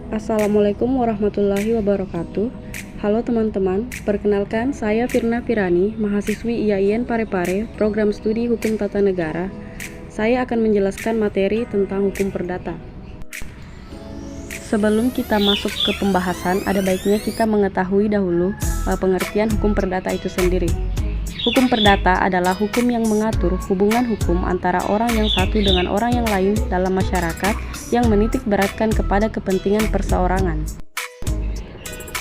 Assalamualaikum warahmatullahi wabarakatuh. Halo teman-teman, perkenalkan saya Firna Firani, mahasiswi IAIN Parepare, Program Studi Hukum Tata Negara. Saya akan menjelaskan materi tentang hukum perdata. Sebelum kita masuk ke pembahasan, ada baiknya kita mengetahui dahulu pengertian hukum perdata itu sendiri. Hukum perdata adalah hukum yang mengatur hubungan hukum antara orang yang satu dengan orang yang lain dalam masyarakat yang menitik beratkan kepada kepentingan perseorangan.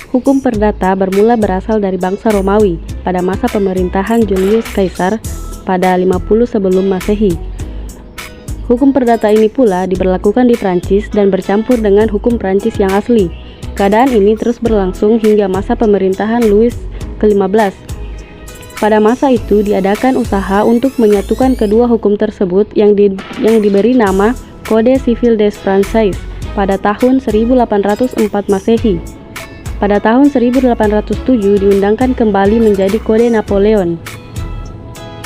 Hukum perdata bermula berasal dari bangsa Romawi pada masa pemerintahan Julius Caesar pada 50 sebelum Masehi. Hukum perdata ini pula diberlakukan di Prancis dan bercampur dengan hukum Prancis yang asli. Keadaan ini terus berlangsung hingga masa pemerintahan Louis ke-15. Pada masa itu diadakan usaha untuk menyatukan kedua hukum tersebut yang diberi nama Code Civil des Français pada tahun 1804 Masehi. Pada tahun 1807 diundangkan kembali menjadi Kode Napoleon.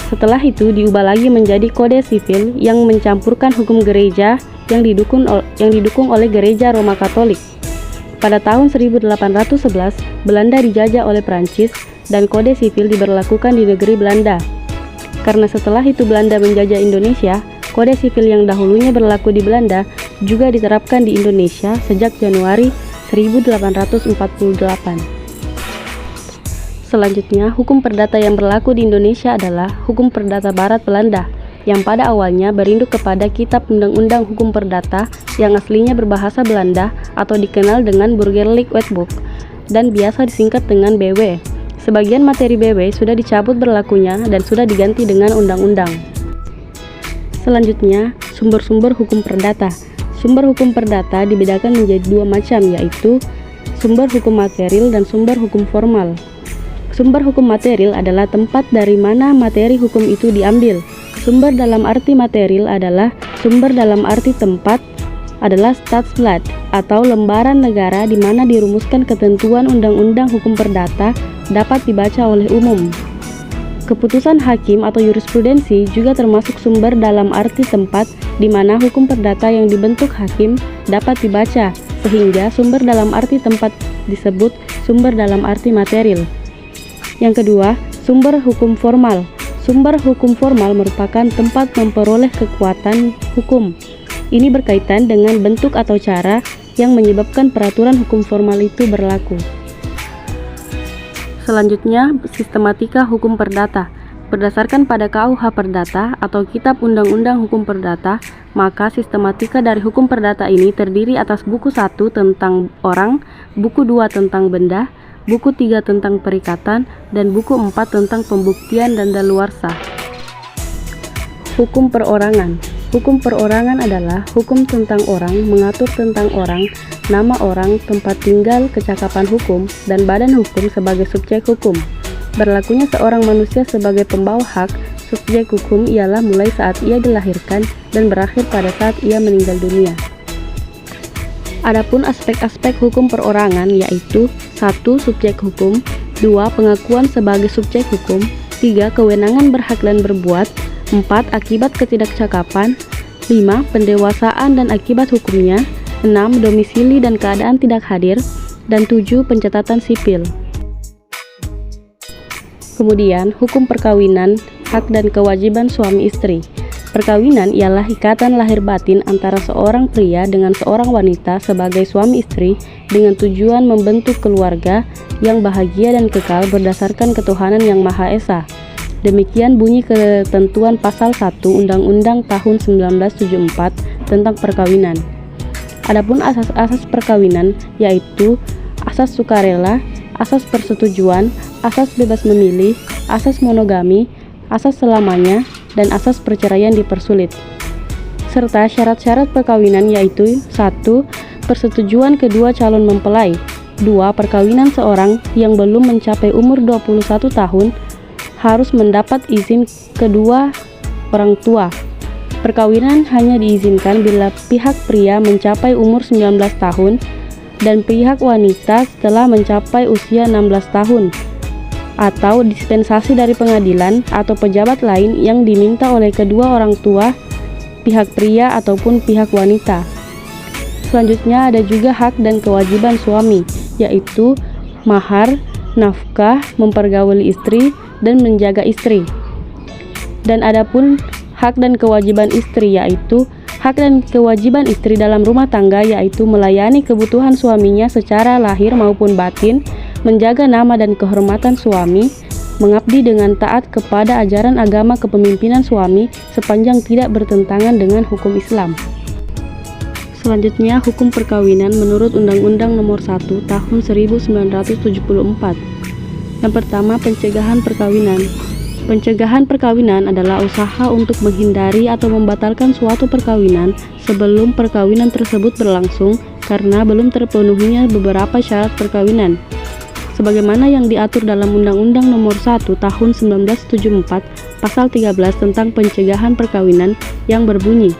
Setelah itu diubah lagi menjadi Kode Sivil yang mencampurkan hukum gereja yang didukung oleh gereja Roma Katolik. Pada tahun 1811 Belanda dijajah oleh Prancis dan Kode Sivil diberlakukan di negeri Belanda. Karena setelah itu Belanda menjajah Indonesia, Kode Sivil yang dahulunya berlaku di Belanda juga diterapkan di Indonesia sejak Januari 1848. Selanjutnya, hukum perdata yang berlaku di Indonesia adalah Hukum Perdata Barat Belanda, yang pada awalnya berinduk kepada Kitab Undang-Undang Hukum Perdata yang aslinya berbahasa Belanda atau dikenal dengan Burgerlijk Wetboek dan biasa disingkat dengan BW. Sebagian materi BW sudah dicabut berlakunya dan sudah diganti dengan undang-undang. Selanjutnya, sumber-sumber hukum perdata. Sumber hukum perdata dibedakan menjadi dua macam, yaitu sumber hukum material dan sumber hukum formal. Sumber hukum material adalah tempat dari mana materi hukum itu diambil. Sumber dalam arti material adalah sumber dalam arti tempat adalah Staatsblad atau lembaran negara di mana dirumuskan ketentuan undang-undang hukum perdata dapat dibaca oleh umum. Keputusan hakim atau jurisprudensi juga termasuk sumber dalam arti tempat di mana hukum perdata yang dibentuk hakim dapat dibaca, sehingga sumber dalam arti tempat disebut sumber dalam arti material. Yang kedua, sumber hukum formal. Sumber hukum formal merupakan tempat memperoleh kekuatan hukum. Ini berkaitan dengan bentuk atau cara yang menyebabkan peraturan hukum formal itu berlaku. Selanjutnya, sistematika hukum perdata. Berdasarkan pada KUH Perdata atau Kitab Undang-Undang Hukum Perdata, maka sistematika dari hukum perdata ini terdiri atas buku 1 tentang orang, buku 2 tentang benda, buku 3 tentang perikatan, dan buku 4 tentang pembuktian dan daluarsa. Hukum perorangan. Hukum perorangan adalah hukum tentang orang, mengatur tentang orang, nama orang, tempat tinggal, kecakapan hukum, dan badan hukum sebagai subjek hukum. Berlakunya seorang manusia sebagai pembawa hak, subjek hukum ialah mulai saat ia dilahirkan dan berakhir pada saat ia meninggal dunia. Adapun aspek-aspek hukum perorangan yaitu 1. Subjek hukum, 2. Pengakuan sebagai subjek hukum, 3. Kewenangan berhak dan berbuat, 4. Akibat ketidakcakapan, 5. Pendewasaan dan akibat hukumnya, 6. Domisili dan keadaan tidak hadir, dan 7. Pencatatan sipil. Kemudian, hukum perkawinan, hak dan kewajiban suami istri. Perkawinan ialah ikatan lahir batin antara seorang pria dengan seorang wanita sebagai suami istri dengan tujuan membentuk keluarga yang bahagia dan kekal berdasarkan ketuhanan yang Maha Esa. Demikian bunyi ketentuan pasal 1 Undang-Undang tahun 1974 tentang perkawinan. Adapun asas-asas perkawinan yaitu asas sukarela, asas persetujuan, asas bebas memilih, asas monogami, asas selamanya, dan asas perceraian dipersulit. Serta syarat-syarat perkawinan yaitu 1. Persetujuan kedua calon mempelai, 2. Perkawinan seorang yang belum mencapai umur 21 tahun harus mendapat izin kedua orang tua. Perkawinan hanya diizinkan bila pihak pria mencapai umur 19 tahun dan pihak wanita setelah mencapai usia 16 tahun atau dispensasi dari pengadilan atau pejabat lain yang diminta oleh kedua orang tua, pihak pria ataupun pihak wanita. Selanjutnya ada juga hak dan kewajiban suami, yaitu mahar, nafkah, mempergauli istri, dan menjaga istri. Dan adapun hak dan kewajiban istri, yaitu hak dan kewajiban istri dalam rumah tangga, yaitu melayani kebutuhan suaminya secara lahir maupun batin, menjaga nama dan kehormatan suami, mengabdi dengan taat kepada ajaran agama kepemimpinan suami sepanjang tidak bertentangan dengan hukum Islam. Selanjutnya, hukum perkawinan menurut Undang-Undang Nomor 1 Tahun 1974. Yang pertama, pencegahan perkawinan. Pencegahan perkawinan adalah usaha untuk menghindari atau membatalkan suatu perkawinan sebelum perkawinan tersebut berlangsung karena belum terpenuhinya beberapa syarat perkawinan. Sebagaimana yang diatur dalam Undang-Undang Nomor 1 Tahun 1974 Pasal 13 tentang pencegahan perkawinan yang berbunyi,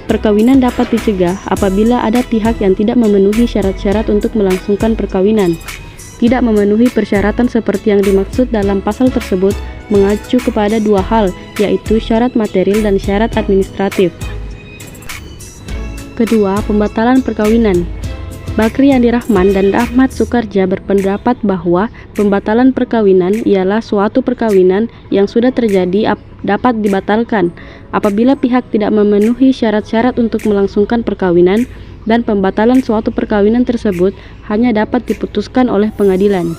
perkawinan dapat dicegah apabila ada pihak yang tidak memenuhi syarat-syarat untuk melangsungkan perkawinan. Tidak memenuhi persyaratan seperti yang dimaksud dalam pasal tersebut mengacu kepada dua hal, yaitu syarat material dan syarat administratif. Kedua, pembatalan perkawinan. Bakri Andi Rahman dan Rahmat Sukarja berpendapat bahwa pembatalan perkawinan ialah suatu perkawinan yang sudah terjadi dapat dibatalkan apabila pihak tidak memenuhi syarat-syarat untuk melangsungkan perkawinan, dan pembatalan suatu perkawinan tersebut hanya dapat diputuskan oleh pengadilan.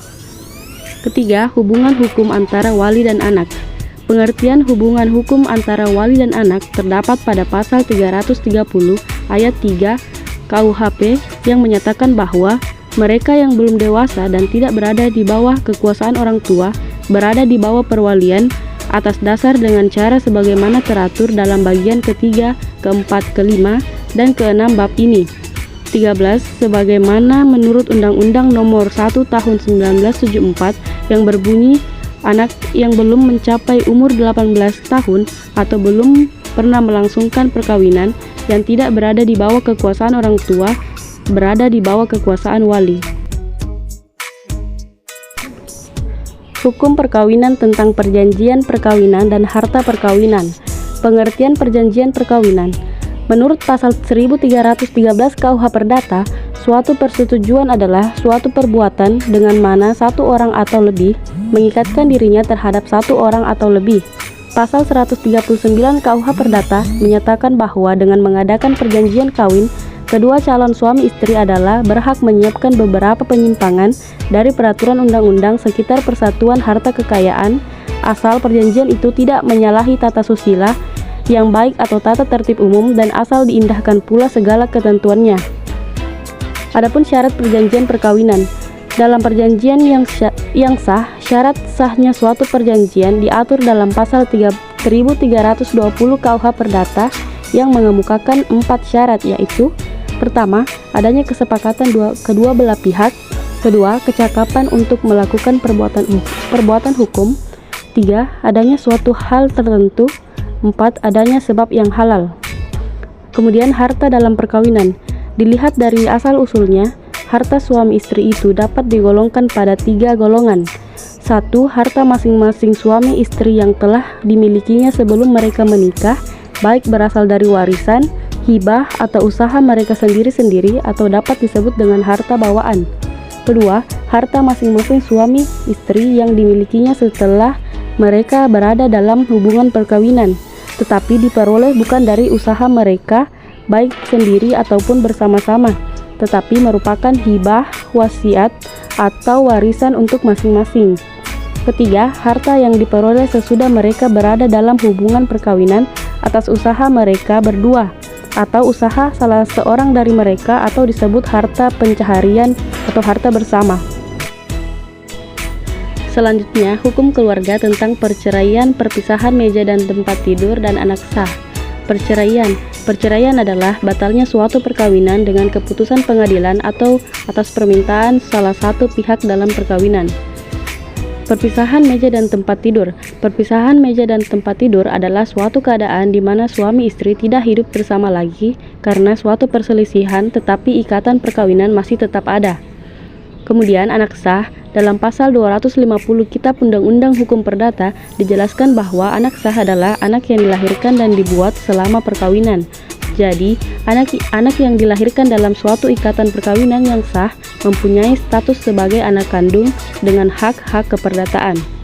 Ketiga, hubungan hukum antara wali dan anak. Pengertian hubungan hukum antara wali dan anak terdapat pada pasal 330 ayat 3 KUHP yang menyatakan bahwa mereka yang belum dewasa dan tidak berada di bawah kekuasaan orang tua berada di bawah perwalian atas dasar dengan cara sebagaimana teratur dalam bagian ketiga, keempat, kelima, dan keenam bab ini. 13. Sebagaimana menurut Undang-Undang Nomor 1 Tahun 1974 yang berbunyi, anak yang belum mencapai umur 18 tahun atau belum pernah melangsungkan perkawinan yang tidak berada di bawah kekuasaan orang tua berada di bawah kekuasaan wali. Hukum perkawinan tentang perjanjian perkawinan dan harta perkawinan. Pengertian perjanjian perkawinan. Menurut pasal 1313 KUH Perdata, suatu persetujuan adalah suatu perbuatan dengan mana satu orang atau lebih mengikatkan dirinya terhadap satu orang atau lebih. Pasal 139 KUH Perdata menyatakan bahwa dengan mengadakan perjanjian kawin, kedua calon suami istri adalah berhak menyiapkan beberapa penyimpangan dari peraturan undang-undang sekitar persatuan harta kekayaan, asal perjanjian itu tidak menyalahi tata susila yang baik atau tata tertib umum dan asal diindahkan pula segala ketentuannya. Adapun syarat perjanjian perkawinan. Dalam perjanjian yang sah, syarat sahnya suatu perjanjian diatur dalam pasal 1320 KUH Perdata yang mengemukakan 4 syarat, yaitu: pertama, adanya kesepakatan kedua belah pihak. Kedua, kecakapan untuk melakukan perbuatan hukum. 3, adanya suatu hal tertentu. 4, adanya sebab yang halal. Kemudian harta dalam perkawinan. Dilihat dari asal-usulnya, harta suami istri itu dapat digolongkan pada 3 golongan. 1. Harta masing-masing suami istri yang telah dimilikinya sebelum mereka menikah, baik berasal dari warisan, hibah, atau usaha mereka sendiri-sendiri, atau dapat disebut dengan harta bawaan. Kedua, harta masing-masing suami istri yang dimilikinya setelah mereka berada dalam hubungan perkawinan, tetapi diperoleh bukan dari usaha mereka, baik sendiri ataupun bersama-sama, tetapi merupakan hibah, wasiat, atau warisan untuk masing-masing. Ketiga, harta yang diperoleh sesudah mereka berada dalam hubungan perkawinan atas usaha mereka berdua, atau usaha salah seorang dari mereka, atau disebut harta pencaharian atau harta bersama. Selanjutnya, hukum keluarga tentang perceraian, perpisahan meja dan tempat tidur, dan anak sah. Perceraian adalah batalnya suatu perkawinan dengan keputusan pengadilan atau atas permintaan salah satu pihak dalam perkawinan. Perpisahan meja dan tempat tidur. Perpisahan meja dan tempat tidur adalah suatu keadaan di mana suami istri tidak hidup bersama lagi karena suatu perselisihan, tetapi ikatan perkawinan masih tetap ada. Kemudian anak sah. Dalam pasal 250 Kitab Undang-Undang Hukum Perdata dijelaskan bahwa anak sah adalah anak yang dilahirkan dan dibuat selama perkawinan. Jadi, anak yang dilahirkan dalam suatu ikatan perkawinan yang sah mempunyai status sebagai anak kandung dengan hak-hak keperdataan.